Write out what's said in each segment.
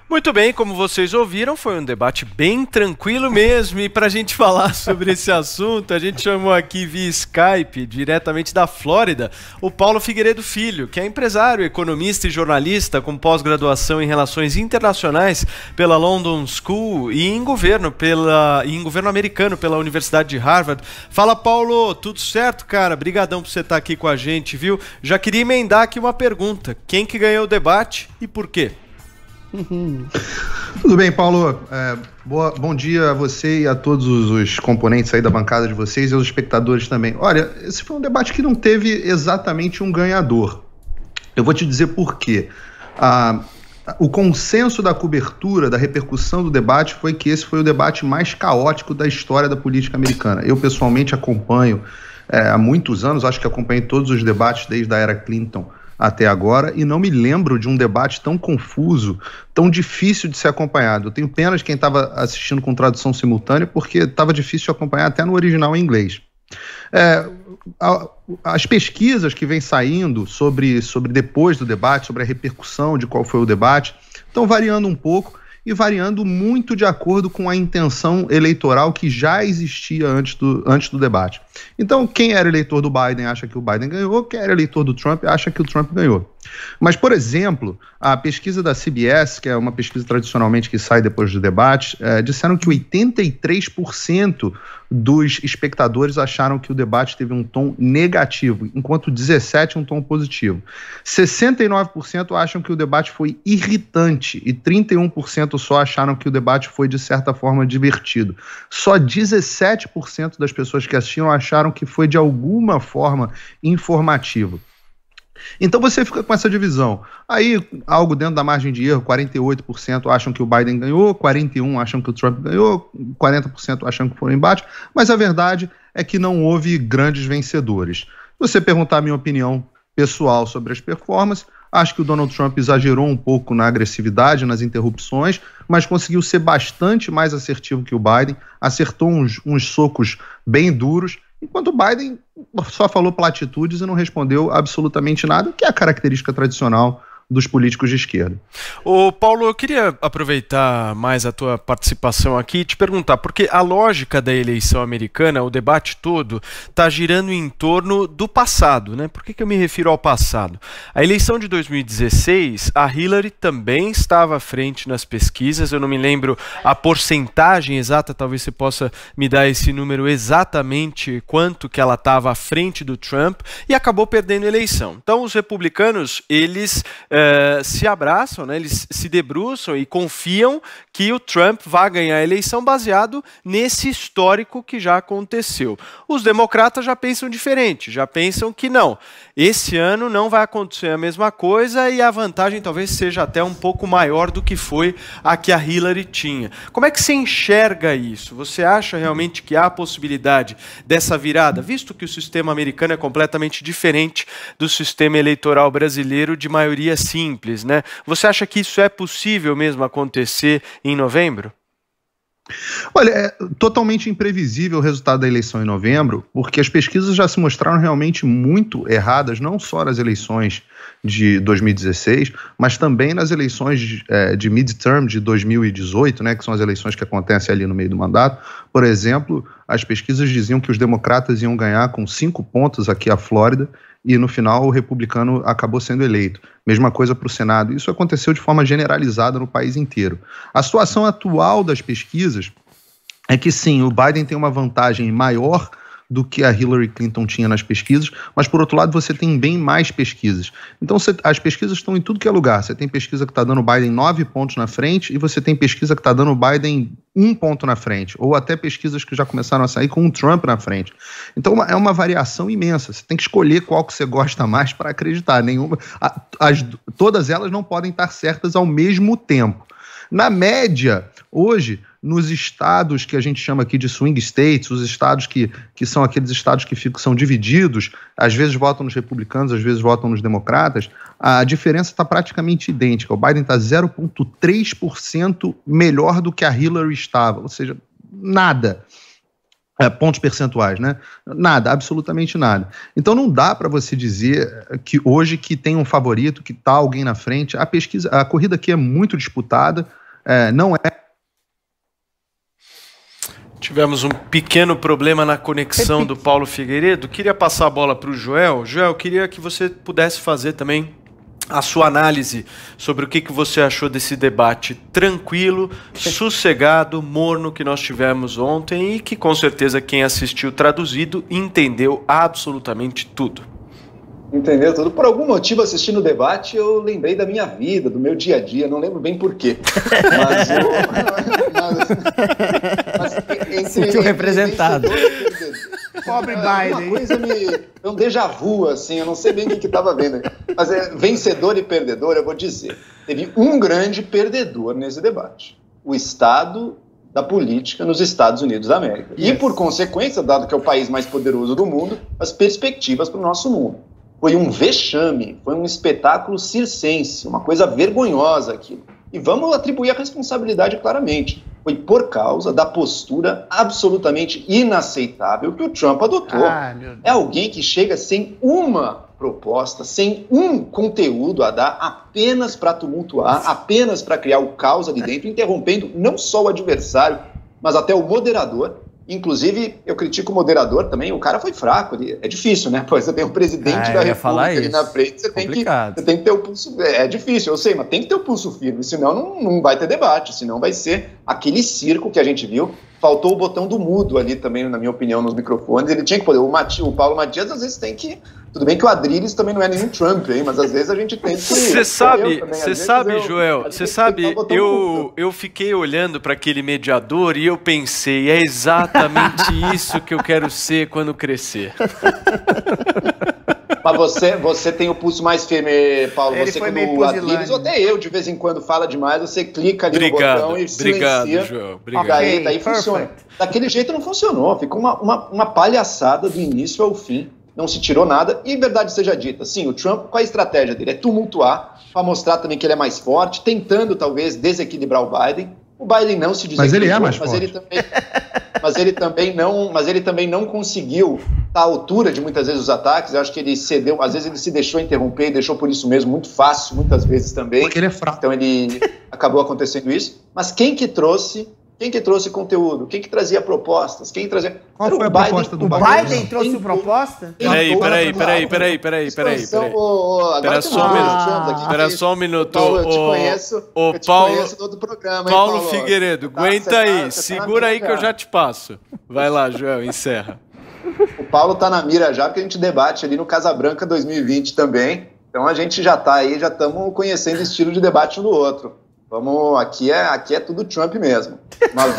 Muito bem, como vocês ouviram, foi um debate bem tranquilo mesmo. E para a gente falar sobre esse assunto, a gente chamou aqui via Skype, diretamente da Flórida, o Paulo Figueiredo Filho, que é empresário, economista e jornalista com pós-graduação em Relações Internacionais pela London School e em governo americano pela Universidade de Harvard. Fala, Paulo, tudo certo, cara? Brigadão por você estar aqui com a gente, viu? Já queria emendar aqui uma pergunta. Quem que ganhou o debate e por quê? Tudo bem, Paulo. Bom dia a você e a todos os componentes aí da bancada de vocês e aos espectadores também. Olha, esse foi um debate que não teve exatamente um ganhador. Eu vou te dizer por quê. O consenso da cobertura, da repercussão do debate foi que esse foi o debate mais caótico da história da política americana. Eu, pessoalmente, acompanho há muitos anos, acho que acompanhei todos os debates desde a era Clinton até agora, e não me lembro de um debate tão confuso, tão difícil de ser acompanhado. Eu tenho pena de quem estava assistindo com tradução simultânea, porque estava difícil de acompanhar até no original em inglês. As pesquisas que vêm saindo sobre depois do debate, sobre a repercussão de qual foi o debate, estão variando um pouco, e variando muito de acordo com a intenção eleitoral que já existia antes do debate. Então, quem era eleitor do Biden acha que o Biden ganhou, quem era eleitor do Trump acha que o Trump ganhou. Mas, por exemplo, a pesquisa da CBS, que é uma pesquisa tradicionalmente que sai depois do debate, disseram que 83% dos espectadores acharam que o debate teve um tom negativo, enquanto 17% um tom positivo. 69% acham que o debate foi irritante e 31% só acharam que o debate foi, de certa forma, divertido. Só 17% das pessoas que assistiram acharam que foi, de alguma forma, informativo. Então você fica com essa divisão. Aí, algo dentro da margem de erro, 48% acham que o Biden ganhou, 41% acham que o Trump ganhou, 40% acham que foi um embate, mas a verdade é que não houve grandes vencedores. Se você perguntar a minha opinião pessoal sobre as performances, acho que o Donald Trump exagerou um pouco na agressividade, nas interrupções, mas conseguiu ser bastante mais assertivo que o Biden, acertou uns socos bem duros, enquanto o Biden só falou platitudes e não respondeu absolutamente nada, que é a característica tradicional dos políticos de esquerda. Ô Paulo, eu queria aproveitar mais a tua participação aqui e te perguntar, porque a lógica da eleição americana, o debate todo, está girando em torno do passado, né? Por que eu me refiro ao passado? A eleição de 2016, a Hillary também estava à frente nas pesquisas, eu não me lembro a porcentagem exata, talvez você possa me dar esse número exatamente quanto que ela estava à frente do Trump, e acabou perdendo a eleição. Então os republicanos, eles se abraçam, né? Eles se debruçam e confiam que o Trump vai ganhar a eleição baseado nesse histórico que já aconteceu. Os democratas já pensam diferente, já pensam que não, esse ano não vai acontecer a mesma coisa e a vantagem talvez seja até um pouco maior do que foi a que a Hillary tinha. Como é que você enxerga isso? Você acha realmente que há a possibilidade dessa virada, visto que o sistema americano é completamente diferente do sistema eleitoral brasileiro de maioria simples, né? Você acha que isso é possível mesmo acontecer em novembro? Olha, é totalmente imprevisível o resultado da eleição em novembro, porque as pesquisas já se mostraram realmente muito erradas, não só nas eleições de 2016, mas também nas eleições de midterm de 2018, né, que são as eleições que acontecem ali no meio do mandato. Por exemplo, as pesquisas diziam que os democratas iam ganhar com 5 pontos aqui a Flórida, e no final o republicano acabou sendo eleito. Mesma coisa para o Senado. Isso aconteceu de forma generalizada no país inteiro. A situação atual das pesquisas é que sim, o Biden tem uma vantagem maior do que a Hillary Clinton tinha nas pesquisas, mas por outro lado você tem bem mais pesquisas. Então as pesquisas estão em tudo que é lugar. Você tem pesquisa que está dando o Biden 9 pontos na frente e você tem pesquisa que está dando o Biden 1 ponto na frente, ou até pesquisas que já começaram a sair com o Trump na frente. Então é uma variação imensa. Você tem que escolher qual que você gosta mais para acreditar. Todas elas não podem estar certas ao mesmo tempo. Na média, hoje, nos estados que a gente chama aqui de swing states, os estados que são aqueles estados que são divididos, às vezes votam nos republicanos, às vezes votam nos democratas, a diferença está praticamente idêntica. O Biden está 0,3% melhor do que a Hillary estava, ou seja, nada. pontos percentuais, né? Nada, absolutamente nada. Então não dá para você dizer que hoje que tem um favorito, que está alguém na frente. A corrida aqui é muito disputada, não é. Tivemos um pequeno problema na conexão do Paulo Figueiredo. Queria passar a bola para o Joel. Joel, queria que você pudesse fazer também a sua análise sobre o que você achou desse debate tranquilo, sossegado, morno que nós tivemos ontem e que com certeza quem assistiu traduzido entendeu absolutamente tudo. Entendeu tudo. Por algum motivo, assistindo o debate, eu lembrei da minha vida, do meu dia a dia, não lembro bem por quê. Mas sentiu representado. Pobre Biden. Uma coisa é um déjà vu, assim, eu não sei bem o que estava vendo. Mas vencedor e perdedor, eu vou dizer. Teve um grande perdedor nesse debate. O Estado da política nos Estados Unidos da América. Yes. E, por consequência, dado que é o país mais poderoso do mundo, as perspectivas para o nosso mundo. Foi um vexame, foi um espetáculo circense, uma coisa vergonhosa aquilo. E vamos atribuir a responsabilidade claramente. Foi por causa da postura absolutamente inaceitável que o Trump adotou. É alguém que chega sem uma proposta, sem um conteúdo a dar, apenas para tumultuar, apenas para criar o caos ali dentro, interrompendo não só o adversário, mas até o moderador. Inclusive, eu critico o moderador também, o cara foi fraco, é difícil, né? Pois você tem o presidente da República ali na frente, você tem que ter o pulso, é difícil, eu sei, mas tem que ter o pulso firme, senão não vai ter debate, senão vai ser aquele circo que a gente viu. Faltou o botão do mudo ali também, na minha opinião, nos microfones, ele tinha que poder, o Paulo Matias às vezes tem que, tudo bem que o Adriles também não é nenhum Trump, hein, mas às vezes a gente tem que... Você sabe, Joel, você sabe, eu fiquei olhando para aquele mediador e eu pensei, é exatamente isso que eu quero ser quando crescer. Mas você tem o pulso mais firme, Paulo. Ele você quando o Adriles, ou até eu, de vez em quando fala demais, você clica ali no botão e silencia. Obrigado, Joel. Obrigado. Daí funciona. Daquele jeito não funcionou. Ficou uma palhaçada do início ao fim. Não se tirou nada. E verdade seja dita, sim, o Trump, qual a estratégia dele? É tumultuar, para mostrar também que ele é mais forte, tentando talvez desequilibrar o Biden. O Biden não se desequilibrou. Mas ele é mais forte. Mas ele também não conseguiu estar à altura de muitas vezes os ataques. Eu acho que ele cedeu, às vezes ele se deixou interromper e deixou por isso mesmo muito fácil, muitas vezes também. Porque ele é fraco. Então ele acabou acontecendo isso. Mas quem que trouxe conteúdo? Quem que trazia propostas? Qual foi a proposta do Biden? O Biden trouxe proposta? Peraí. Espera só um minuto. Paulo, eu te conheço do outro programa. Paulo Figueiredo, aguenta aí. Segura aí que eu já te passo. Vai lá, Joel, encerra. O Paulo tá na mira já, porque a gente debate ali no Casabranca 2020 também. Então a gente já tá aí, já estamos conhecendo o estilo de debate um do outro. Aqui é tudo Trump mesmo. Mas o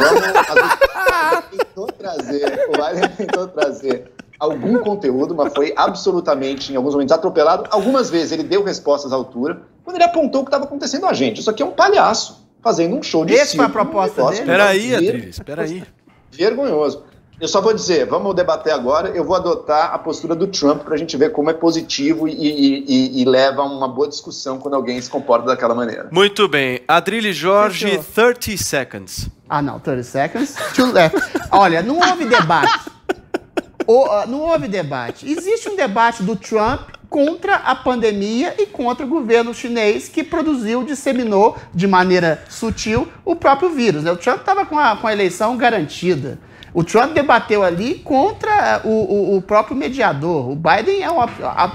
Biden tentou trazer algum conteúdo, mas foi absolutamente, em alguns momentos, atropelado. Algumas vezes ele deu respostas à altura, quando ele apontou o que estava acontecendo a gente. Isso aqui é um palhaço, fazendo um show de circo. Essa foi a proposta dele? Peraí, Adriles, peraí. Vergonhoso. Eu só vou dizer, vamos debater agora, eu vou adotar a postura do Trump para a gente ver como é positivo e leva a uma boa discussão quando alguém se comporta daquela maneira. Muito bem. Adriles Jorge, 30 seconds. Não, 30 seconds. Olha, não houve debate. Não houve debate. Existe um debate do Trump contra a pandemia e contra o governo chinês que disseminou de maneira sutil o próprio vírus, né? O Trump estava com a eleição garantida. O Trump debateu ali contra o próprio mediador. O Biden é uma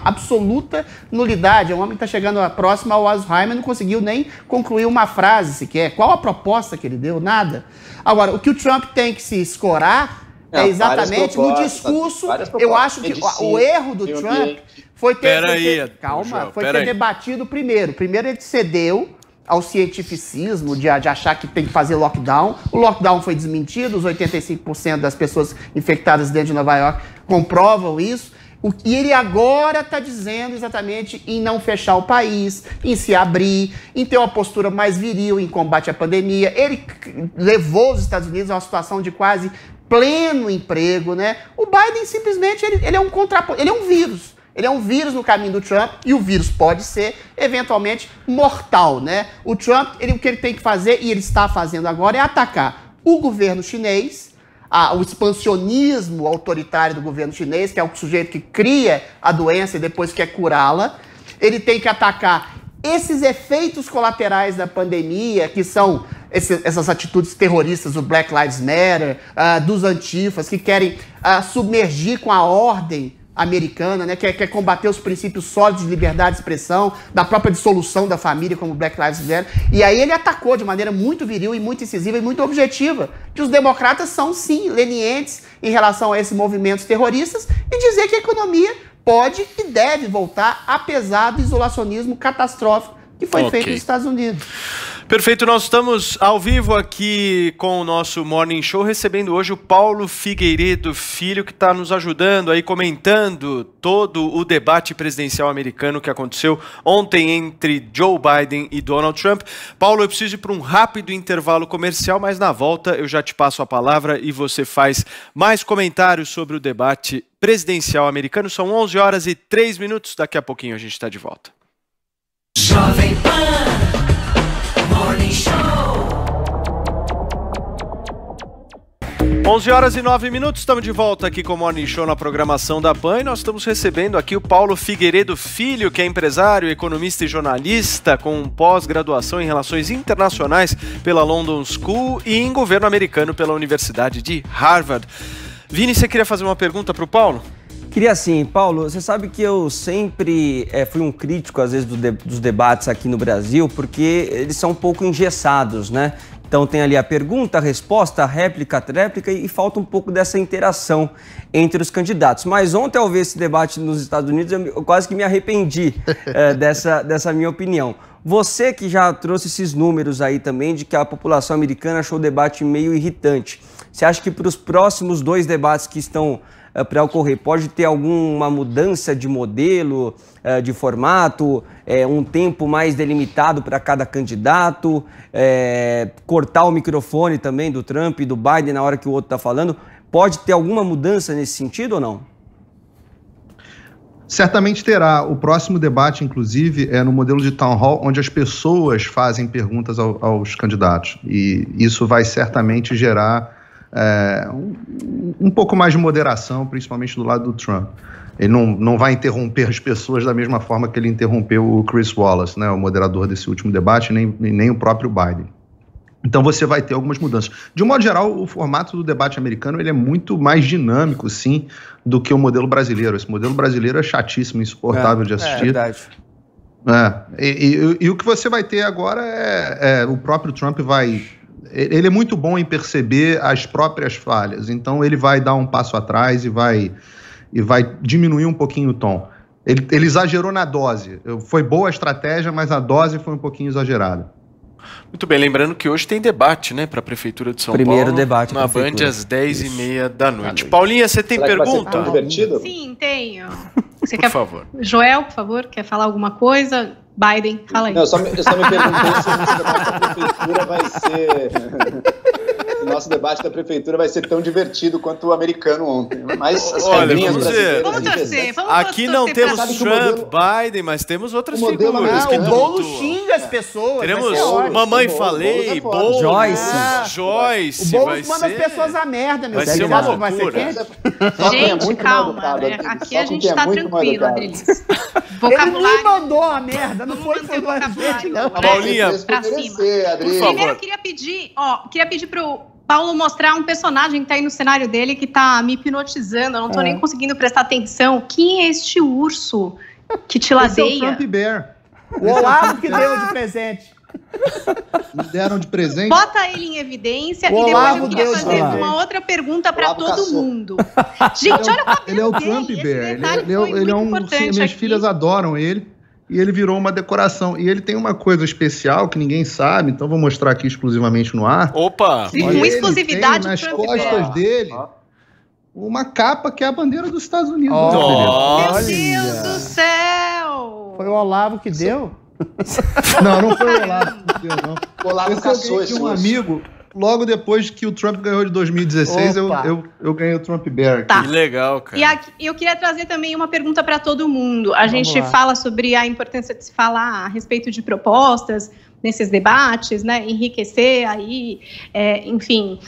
absoluta nulidade. É um homem que está chegando próximo ao Alzheimer, não conseguiu nem concluir uma frase sequer. Qual a proposta que ele deu? Nada. Agora, o que o Trump tem que se escorar é exatamente no discurso. Eu acho que o erro do Trump foi ter debatido primeiro. Primeiro ele cedeu ao cientificismo de achar que tem que fazer lockdown. O lockdown foi desmentido, os 85% das pessoas infectadas dentro de Nova York comprovam isso. E ele agora está dizendo exatamente em não fechar o país, em se abrir, em ter uma postura mais viril em combate à pandemia. Ele levou os Estados Unidos a uma situação de quase pleno emprego, né? O Biden simplesmente ele é um contraponto, ele é um vírus. Ele é um vírus no caminho do Trump e o vírus pode ser, eventualmente, mortal, né? O Trump, o que ele tem que fazer, e ele está fazendo agora, é atacar o governo chinês, o expansionismo autoritário do governo chinês, que é o sujeito que cria a doença e depois quer curá-la. Ele tem que atacar esses efeitos colaterais da pandemia, que são essas atitudes terroristas do Black Lives Matter, dos antifas, que querem submergir com a ordem americana, né, quer combater os princípios sólidos de liberdade de expressão, da própria dissolução da família, como o Black Lives Matter. E aí ele atacou de maneira muito viril e muito incisiva e muito objetiva que os democratas são, sim, lenientes em relação a esses movimentos terroristas e dizer que a economia pode e deve voltar, apesar do isolacionismo catastrófico que foi feito nos Estados Unidos. Perfeito, nós estamos ao vivo aqui com o nosso Morning Show, recebendo hoje o Paulo Figueiredo Filho, que está nos ajudando aí, comentando todo o debate presidencial americano que aconteceu ontem entre Joe Biden e Donald Trump. Paulo, eu preciso ir para um rápido intervalo comercial, mas na volta eu já te passo a palavra e você faz mais comentários sobre o debate presidencial americano. São 11h03, daqui a pouquinho a gente está de volta. Jovem Pan Morning Show. 11h09, estamos de volta aqui com o Morning Show na programação da PAN e nós estamos recebendo aqui o Paulo Figueiredo Filho, que é empresário, economista e jornalista com pós-graduação em Relações Internacionais pela London School e em Governo Americano pela Universidade de Harvard. Vini, você queria fazer uma pergunta para o Paulo? Queria sim, Paulo, você sabe que eu sempre fui um crítico, às vezes, dos debates aqui no Brasil, porque eles são um pouco engessados, né? Então tem ali a pergunta, a resposta, a réplica, a tréplica e falta um pouco dessa interação entre os candidatos. Mas ontem, ao ver esse debate nos Estados Unidos, eu quase que me arrependi dessa minha opinião. Você que já trouxe esses números aí também de que a população americana achou o debate meio irritante. Você acha que para os próximos 2 debates que estão para ocorrer, pode ter alguma mudança de modelo, de formato, um tempo mais delimitado para cada candidato, cortar o microfone também do Trump e do Biden na hora que o outro está falando? Pode ter alguma mudança nesse sentido ou não? Certamente terá. O próximo debate, inclusive, é no modelo de town hall, onde as pessoas fazem perguntas aos candidatos. E isso vai certamente gerar um pouco mais de moderação, principalmente do lado do Trump. Ele não vai interromper as pessoas da mesma forma que ele interrompeu o Chris Wallace, né, o moderador desse último debate, nem o próprio Biden. Então você vai ter algumas mudanças. De um modo geral, o formato do debate americano ele é muito mais dinâmico, sim, do que o modelo brasileiro. Esse modelo brasileiro é chatíssimo, insuportável de assistir. É verdade. E o que você vai ter agora o próprio Trump vai... Ele é muito bom em perceber as próprias falhas, então ele vai dar um passo atrás e vai diminuir um pouquinho o tom. Ele exagerou na dose. Foi boa a estratégia, mas a dose foi um pouquinho exagerada. Muito bem, lembrando que hoje tem debate, né, para a Prefeitura de São Paulo. Primeiro debate na Band às 10h30 da noite. Paulinha, você tem pergunta? Vai ser divertido? Sim, tenho. Por favor. Joel, por favor, quer falar alguma coisa? Biden, fala aí. Não, eu só me perguntei se o debate da Prefeitura vai ser... O nosso debate da Prefeitura vai ser tão divertido quanto o americano ontem. Mas as regrinhas brasileiras... Vamos torcer. Aqui não temos Trump, Biden, mas temos outras figuras. O Bolo xinga as pessoas. Teremos Mamãe Falei, Bolo, Joyce. O Bolo manda as pessoas a merda, meu filho. Vai ser uma loucura. Gente, calma. Aqui a gente tá tranquilo, Adriles. Ele me mandou a merda, não foi gente, não. Paulinha, pra cima. Primeiro, eu queria pedir pro Paulo mostrar um personagem que tá aí no cenário dele que tá me hipnotizando, eu não tô nem conseguindo prestar atenção. Quem é este urso que te ladeia? Esse é o Trump Bear. O Olavo que deu de presente. Me deram de presente. Bota ele em evidência e depois eu queria fazer uma outra pergunta para todo mundo. Gente, olha o cabelo ele é o Trump Bear. Ele é um... Minhas filhas adoram ele. E ele virou uma decoração. E ele tem uma coisa especial que ninguém sabe, então vou mostrar aqui exclusivamente no ar. Opa! Com exclusividade, nas costas dele, uma capa que é a bandeira dos Estados Unidos. Meu Deus do céu! Foi o Olavo que deu? Não foi o Olavo que deu, não. O Olavo caçou esse um amigo... Logo depois que o Trump ganhou de 2016, eu ganhei o Trump Bear. Tá. Que legal, cara. E aqui, eu queria trazer também uma pergunta para todo mundo. A gente fala sobre a importância de se falar a respeito de propostas nesses debates, né? Enriquecer aí, enfim.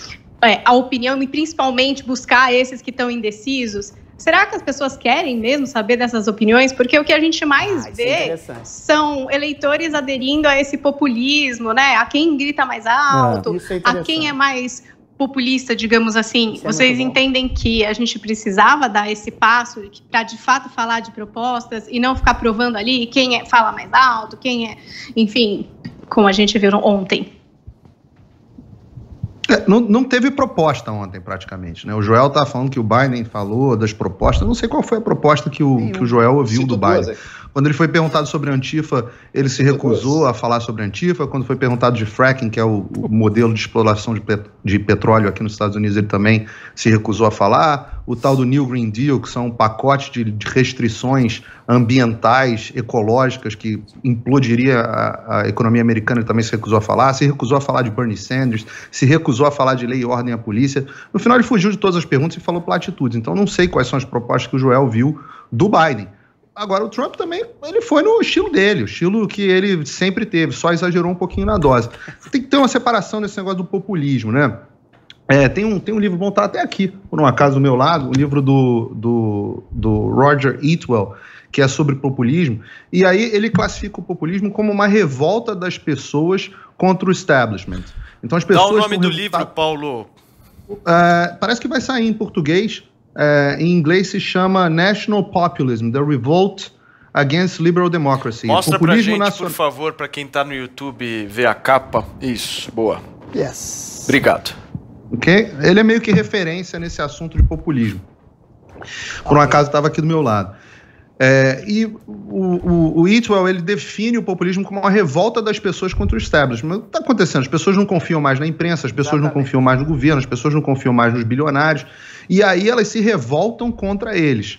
a opinião e principalmente buscar esses que estão indecisos? Será que as pessoas querem mesmo saber dessas opiniões? Porque o que a gente mais vê são eleitores aderindo a esse populismo, né? A quem grita mais alto, a quem é mais populista, digamos assim. Vocês entendem que a gente precisava dar esse passo para, de fato, falar de propostas e não ficar provando ali quem fala mais alto, quem é... Enfim, como a gente viu ontem. Não teve proposta ontem, praticamente, né? O Joel tá falando que o Biden falou das propostas. Não sei qual foi a proposta que o Joel ouviu do Biden. Quando ele foi perguntado sobre Antifa, ele se recusou a falar sobre Antifa. Quando foi perguntado de fracking, que é o modelo de exploração de petróleo aqui nos Estados Unidos, ele também se recusou a falar. O tal do New Green Deal, que são pacotes de restrições ambientais, ecológicas, que implodiria a economia americana, ele também se recusou a falar. Se recusou a falar de Bernie Sanders, se recusou a falar de lei e ordem à polícia. No final, ele fugiu de todas as perguntas e falou platitudes. Então, não sei quais são as propostas que o Joel viu do Biden. Agora, o Trump também, ele foi no estilo dele, o estilo que ele sempre teve, só exagerou um pouquinho na dose. Tem que ter uma separação nesse negócio do populismo, né? Tem um livro bom, tá até aqui, por um acaso, do meu lado, o livro do Roger Eatwell, que é sobre populismo, e aí ele classifica o populismo como uma revolta das pessoas contra o establishment. Então, as pessoas... Dá o nome do livro, Paulo. Parece que vai sair em português. Em inglês se chama National Populism, The Revolt Against Liberal Democracy. Mostra populismo pra gente, por favor, para quem tá no YouTube ver a capa. Isso, boa. Yes. Obrigado. Ok? Ele é meio que referência nesse assunto de populismo. Por um acaso estava aqui do meu lado. E o Eatwell, ele define o populismo como uma revolta das pessoas contra o establishment. O que está acontecendo? As pessoas não confiam mais na imprensa, as pessoas não confiam mais no governo, as pessoas não confiam mais nos bilionários, e aí elas se revoltam contra eles.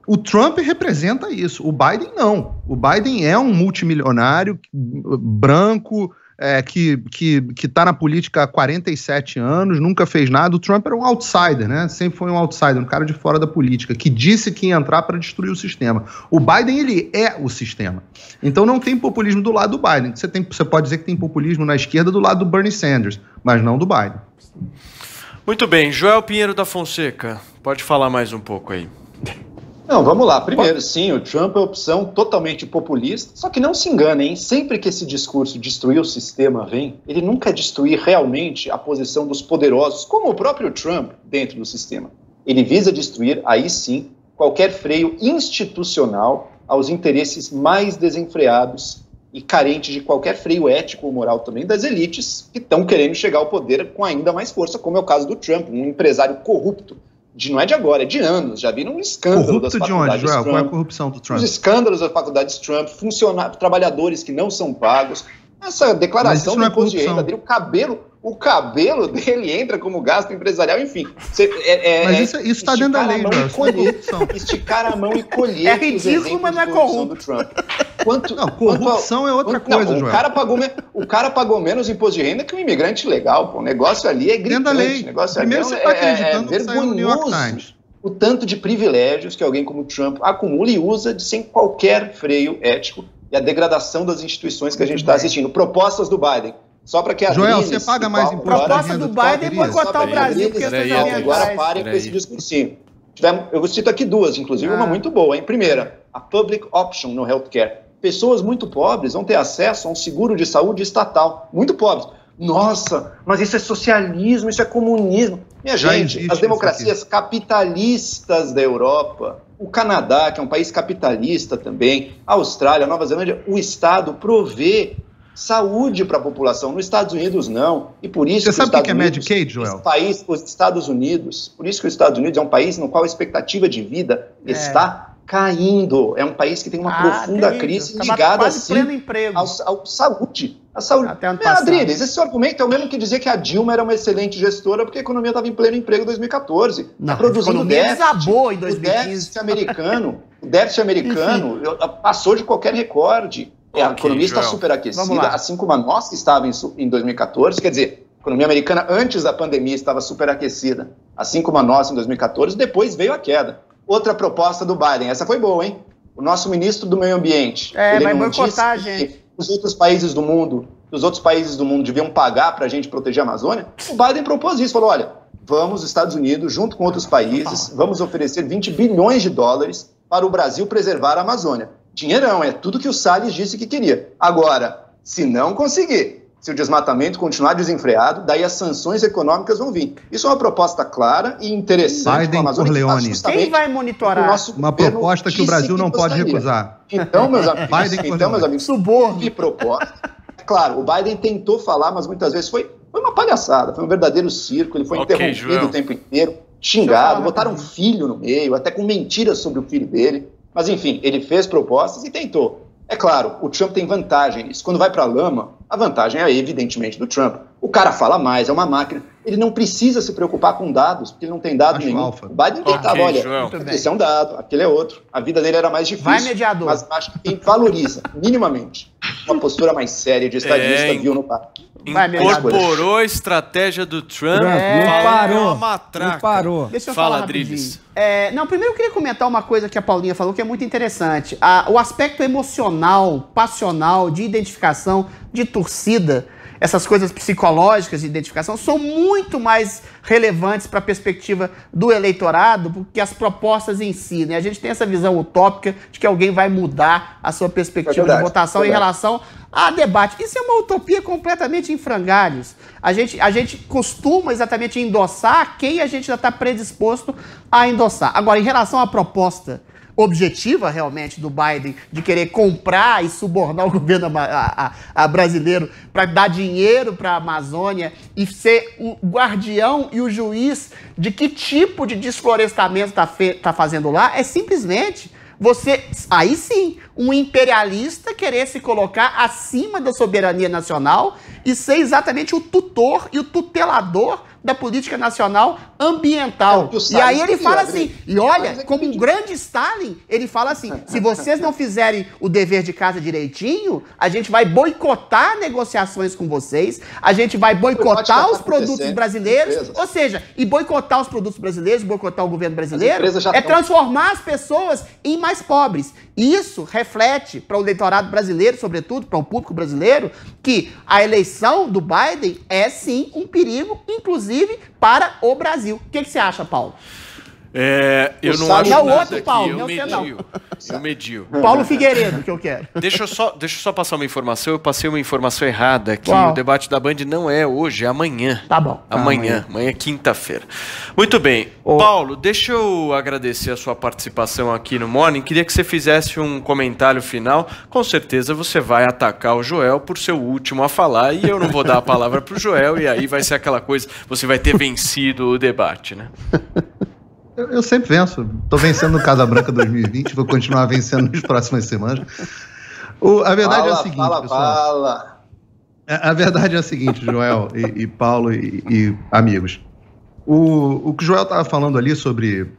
O Trump representa isso, o Biden não. O Biden é um multimilionário branco, que está na política há 47 anos, nunca fez nada. O Trump era um outsider, né? Sempre foi um outsider, um cara de fora da política, que disse que ia entrar para destruir o sistema. O Biden, ele é o sistema. Então não tem populismo do lado do Biden. Você pode dizer que tem populismo na esquerda do lado do Bernie Sanders, mas não do Biden. Muito bem. Joel Pinheiro da Fonseca, pode falar mais um pouco aí. Não, vamos lá. Primeiro, sim, o Trump é opção totalmente populista, só que não se enganem, hein? Sempre que esse discurso destruir o sistema vem, ele nunca destruir realmente a posição dos poderosos, como o próprio Trump dentro do sistema. Ele visa destruir, aí sim, qualquer freio institucional aos interesses mais desenfreados e carentes de qualquer freio ético ou moral também das elites que estão querendo chegar ao poder com ainda mais força, como é o caso do Trump, um empresário corrupto. Não é de agora, é de anos. Já viram um escândalo das faculdades de onde, Joel? Trump. Qual é a corrupção do Trump? Os escândalos das faculdades Trump, trabalhadores que não são pagos. Essa declaração do imposto de renda dele, o cabelo dele entra como gasto empresarial, enfim. Mas isso está dentro da lei, Joel. Esticar a mão e colher. É ridículo, mas não é corrupto. Do Trump. Corrupção é outra coisa, Joel. O cara pagou menos imposto de renda que um imigrante legal. Pô. O negócio ali é gritante. Dentro da lei. Primeiro você está acreditando que saiu no New York Times. O tanto de privilégios que alguém como Trump acumula e usa sem qualquer freio ético e a degradação das instituições que a gente está assistindo. Propostas do Biden. Só para que a Joel, você paga mais imposto de renda? Proposta do Biden é boicotar o Brasil, porque agora parem com esse discursinho. Eu cito aqui duas, inclusive uma muito boa. Hein? Primeira, a public option no healthcare. Pessoas muito pobres vão ter acesso a um seguro de saúde estatal. Muito pobres. Nossa, mas isso é socialismo, isso é comunismo. Minha gente, as democracias capitalistas da Europa, o Canadá, que é um país capitalista também, a Austrália, a Nova Zelândia, o Estado provê saúde para a população. Nos Estados Unidos, não. E por isso você sabe o que é Medicaid, Joel? Os Estados Unidos, por isso que os Estados Unidos é um país no qual a expectativa de vida está caindo. É um país que tem uma profunda crise ligada assim, à saúde. A saúde. Adriles, esse argumento é o mesmo que dizer que a Dilma era uma excelente gestora porque a economia estava em pleno emprego em 2014. Não, produzindo déficit. Desabou em 2015. O déficit americano passou de qualquer recorde. A economia está superaquecida, assim como a nossa estava em 2014. Quer dizer, a economia americana antes da pandemia estava superaquecida, assim como a nossa em 2014. Depois veio a queda. Outra proposta do Biden, essa foi boa, hein? O nosso ministro do Meio Ambiente. Vai boicotar a gente. Os outros países do mundo deviam pagar para a gente proteger a Amazônia. O Biden propôs isso, falou, olha, vamos, Estados Unidos, junto com outros países, vamos oferecer 20 bilhões de dólares para o Brasil preservar a Amazônia. Dinheirão, é tudo que o Salles disse que queria. Agora, se não conseguir, se o desmatamento continuar desenfreado, daí as sanções econômicas vão vir. Isso é uma proposta clara e interessante. Biden Corleone. Quem vai monitorar? Uma proposta que o Brasil não pode recusar. Então, meus amigos, suborno. Que proposta. Claro, o Biden tentou falar, mas muitas vezes foi uma palhaçada, foi um verdadeiro circo, ele foi interrompido Joel. o tempo inteiro, xingado, botaram um filho no meio, até com mentiras sobre o filho dele. Mas, enfim, ele fez propostas e tentou. É claro, o Trump tem vantagem nisso. Quando vai para a lama, a vantagem é evidentemente do Trump. O cara fala mais, é uma máquina. Ele não precisa se preocupar com dados, porque ele não tem dado nenhum. Alfa. O Biden tentava, olha, esse é um dado, aquele é outro. A vida dele era mais difícil. Vai, mediador. Mas acho que quem valoriza, minimamente, uma postura mais séria de estadista viu no parque. Incorporou a estratégia do Trump. Não parou. Deixa eu Fala, falar Adriles. Não, primeiro eu queria comentar uma coisa que a Paulinha falou que é muito interessante. O aspecto emocional, passional, de identificação, de torcida, essas coisas psicológicas de identificação são muito mais relevantes para a perspectiva do eleitorado do que as propostas em si, né? A gente tem essa visão utópica de que alguém vai mudar a sua perspectiva de votação em relação a debate. Isso é uma utopia completamente em frangalhos. A gente costuma exatamente endossar quem a gente já está predisposto a endossar. Agora, em relação à proposta objetiva realmente do Biden de querer comprar e subornar o governo brasileiro para dar dinheiro para a Amazônia e ser o guardião e o juiz de que tipo de desflorestamento tá fazendo lá, é simplesmente aí sim, um imperialista querer se colocar acima da soberania nacional e ser exatamente o tutor e o tutelador da política nacional ambiental. E aí ele fala assim, e olha, como um grande Stalin, ele fala assim, se vocês não fizerem o dever de casa direitinho, a gente vai boicotar negociações com vocês, a gente vai boicotar os produtos brasileiros, ou seja, e boicotar os produtos brasileiros, boicotar o governo brasileiro, é transformar as pessoas em mais pobres. Isso reflete para o eleitorado brasileiro, sobretudo para o público brasileiro, que a eleição do Biden é sim um perigo, inclusive para o Brasil. O que você acha, Paulo? Eu não acho nada outro Paulo, eu medio. Paulo Figueiredo, que eu quero. Deixa eu só passar uma informação. Eu passei uma informação errada, que o debate da Band não é hoje, é amanhã. Tá bom. Amanhã é quinta-feira. Muito bem. Paulo, deixa eu agradecer a sua participação aqui no Morning. Queria que você fizesse um comentário final. Com certeza você vai atacar o Joel por ser o último a falar e eu não vou dar a palavra pro Joel e aí vai ser aquela coisa, você vai ter vencido o debate, né? Eu sempre venço. Estou vencendo no Casa Branca 2020, vou continuar vencendo nas próximas semanas. A verdade é a seguinte, pessoal. A verdade é a seguinte, Joel e Paulo e amigos. O que o Joel estava falando ali sobre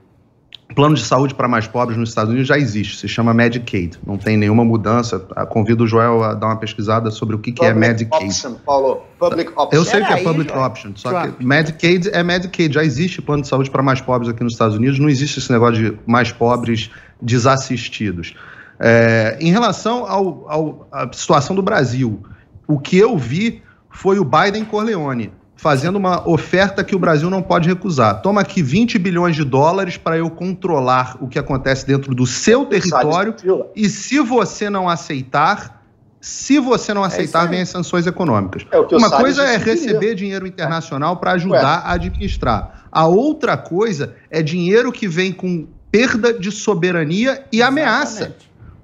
plano de saúde para mais pobres nos Estados Unidos já existe, se chama Medicaid. Não tem nenhuma mudança. Convido o Joel a dar uma pesquisada sobre o que é Medicaid. Option, Paulo. Public option. Eu sei que é Public Option, só que Medicaid é Medicaid. Já existe plano de saúde para mais pobres aqui nos Estados Unidos, não existe esse negócio de mais pobres desassistidos. Em relação à situação do Brasil, o que eu vi foi o Biden Corleone fazendo uma oferta que o Brasil não pode recusar. Toma aqui 20 bilhões de dólares para eu controlar o que acontece dentro do seu território e se você não aceitar, vem as sanções econômicas. Uma coisa é receber dinheiro internacional para ajudar a administrar. A outra coisa é dinheiro que vem com perda de soberania e ameaça.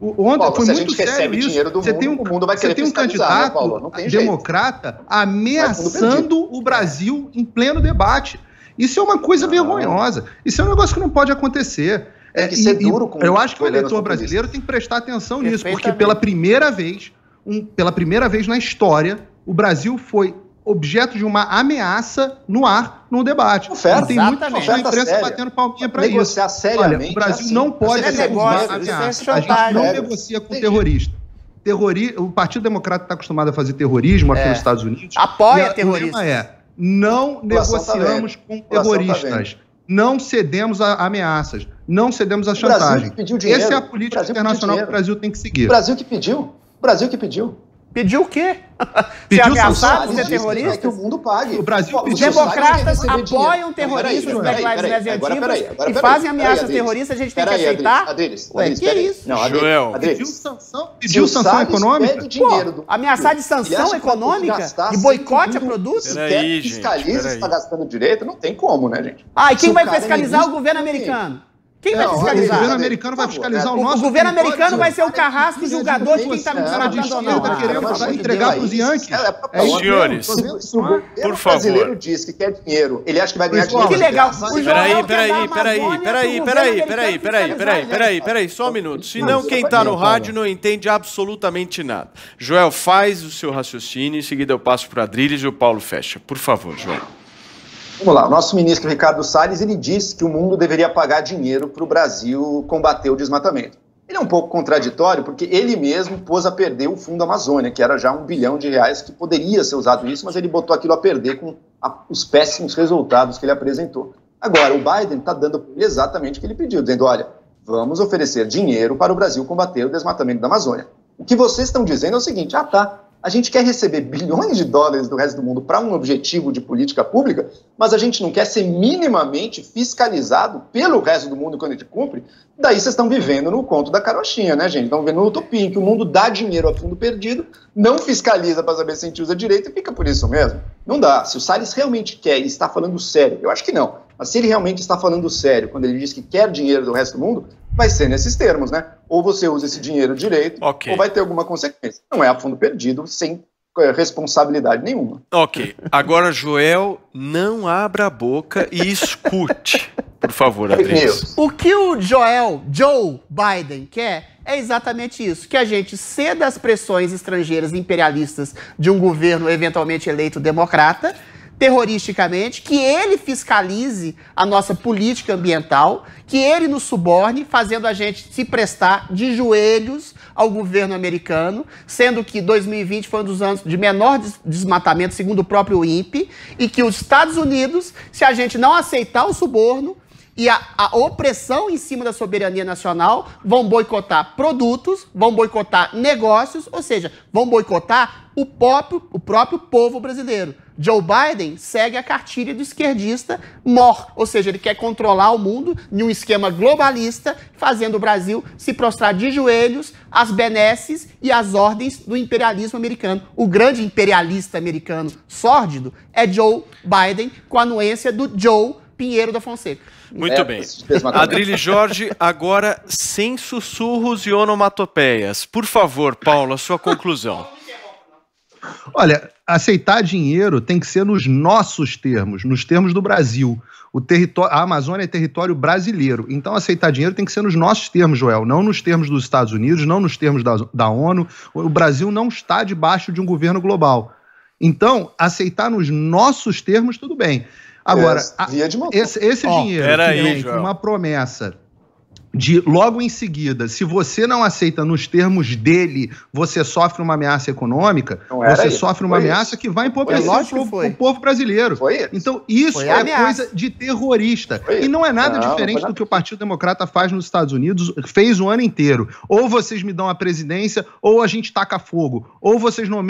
Ontem foi muito sério isso. Você tem um candidato democrata ameaçando o Brasil em pleno debate. Isso é uma coisa vergonhosa. Isso é um negócio que não pode acontecer. Tem que ser duro com eu acho que o eleitor brasileiro tem que prestar atenção nisso, porque pela primeira vez na história, o Brasil foi objeto de uma ameaça no ar, no debate. Tem muita imprensa batendo palminha para isso. Negociar seriamente. Olha, o Brasil não pode recusar ameaça. A gente não negocia com terrorista. O Partido Democrata está acostumado a fazer terrorismo aqui nos Estados Unidos. Apoia terroristas. O tema não negociamos com terroristas. Não cedemos a ameaças. Não cedemos a chantagem. Essa é a política internacional que o Brasil tem que seguir. O Brasil que pediu. Pediu o quê? Pediu ser ameaçado de ser É terrorista? que o mundo pague. O Brasil Os pediu. democratas apoiam terroristas, Black Lives Matter antigos, que fazem ameaças terroristas, a gente tem que aceitar? Ué, que isso? Não, Joel. Pediu sanção econômica? Pô, ameaçar de sanção econômica? De boicote a produtos? Peraí, gente, fiscaliza se está gastando direito, não tem como, né, gente? Ah, e quem Se vai o cara fiscalizar? é O governo americano. Quem vai Não, O fiscalizar? governo americano vai fiscalizar o nosso. O governo território. americano vai ser o carrasco julgador de quem está me Cara de matando ou não. esquerda querendo entregar para os Yankees. Senhores, Se o governo por favor. brasileiro diz que quer dinheiro, ele acha que vai ganhar dinheiro. Que legal. de graça. O Joel Peraí, só um minuto. Senão quem tá no rádio não entende absolutamente nada. Joel, faz o seu raciocínio, em seguida eu passo para Adriles e o Paulo fecha. Por favor, Joel. Vamos lá, o nosso ministro Ricardo Salles, ele disse que o mundo deveria pagar dinheiro para o Brasil combater o desmatamento. Ele é um pouco contraditório, porque ele mesmo pôs a perder o Fundo Amazônia, que era já R$1 bilhão, que poderia ser usado nisso, mas ele botou aquilo a perder com os péssimos resultados que ele apresentou. Agora, o Biden está dando exatamente o que ele pediu, dizendo, olha, vamos oferecer dinheiro para o Brasil combater o desmatamento da Amazônia. O que vocês estão dizendo é o seguinte, a gente quer receber bilhões de dólares do resto do mundo para um objetivo de política pública, mas a gente não quer ser minimamente fiscalizado pelo resto do mundo quando a gente cumpre. Daí vocês estão vivendo no conto da carochinha, né, gente? Estão vivendo no utopia, em que o mundo dá dinheiro a fundo perdido, não fiscaliza para saber se a gente usa direito e fica por isso mesmo. Não dá. Se o Salles realmente quer e está falando sério, eu acho que não, mas se ele realmente está falando sério quando ele diz que quer dinheiro do resto do mundo, vai ser nesses termos, né? Ou você usa esse dinheiro direito, ou vai ter alguma consequência. Não é a fundo perdido, sem responsabilidade nenhuma. Ok. Agora, Joel, não abra a boca e escute. Por favor, Adriles. O que o Joe Biden quer é exatamente isso, que a gente ceda às pressões estrangeiras imperialistas de um governo eventualmente eleito democrata, terroristicamente, que ele fiscalize a nossa política ambiental, que ele nos suborne, fazendo a gente se prestar de joelhos ao governo americano, sendo que 2020 foi um dos anos de menor desmatamento, segundo o próprio INPE, e que os Estados Unidos, se a gente não aceitar o suborno e a opressão em cima da soberania nacional, vão boicotar produtos, vão boicotar negócios, ou seja, vão boicotar o próprio povo brasileiro. Joe Biden segue a cartilha do esquerdista mor, ou seja, ele quer controlar o mundo em um esquema globalista, fazendo o Brasil se prostrar de joelhos às benesses e às ordens do imperialismo americano. O grande imperialista americano sórdido é Joe Biden, com a anuência do Joe Pinheiro da Fonseca. Muito bem. Adriles Jorge, agora sem sussurros e onomatopeias. Por favor, Paulo, a sua conclusão. Olha, aceitar dinheiro tem que ser nos nossos termos, nos termos do Brasil. A Amazônia é território brasileiro, então aceitar dinheiro tem que ser nos nossos termos, Joel, não nos termos dos Estados Unidos, não nos termos da ONU. O Brasil não está debaixo de um governo global. Então, aceitar nos nossos termos, tudo bem. Agora, esse dinheiro que vem com uma promessa de logo em seguida, se você não aceita nos termos dele, você sofre uma ameaça econômica, você sofre uma ameaça que vai empobrecer o povo brasileiro. Então, isso é coisa de terrorista. E não é nada diferente do que o Partido Democrata faz nos Estados Unidos, fez o ano inteiro. Ou vocês me dão a presidência, ou a gente taca fogo. Ou vocês não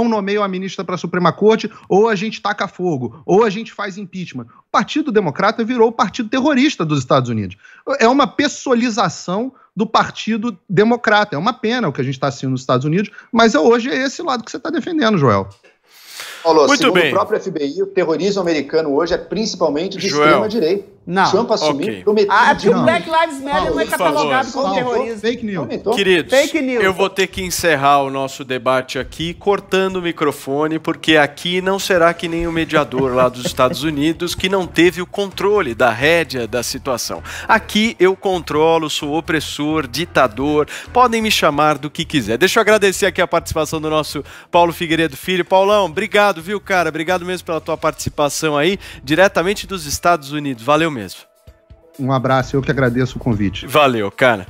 nomeiam a ministra para a Suprema Corte, ou a gente taca fogo. Ou a gente faz impeachment. O Partido Democrata virou o partido terrorista dos Estados Unidos. É uma pessoalização do Partido Democrata. É uma pena o que a gente está assistindo nos Estados Unidos, mas hoje é esse lado que você está defendendo, Joel. Paulo, segundo o próprio FBI, o terrorismo americano hoje é principalmente de extrema-direita. Não. Trump assumiu, prometeu... porque o Black Lives Matter não é catalogado como terrorismo. Fake news. Queridos, eu vou ter que encerrar o nosso debate aqui cortando o microfone, porque aqui não será que nem o mediador lá dos Estados Unidos, que não teve o controle da rédea da situação. Aqui eu controlo, sou opressor, ditador, podem me chamar do que quiser. Deixa eu agradecer aqui a participação do nosso Paulo Figueiredo Filho. Paulão, obrigado, viu, cara? Obrigado mesmo pela tua participação aí, diretamente dos Estados Unidos. Valeu mesmo. Um abraço, eu que agradeço o convite. Valeu, cara.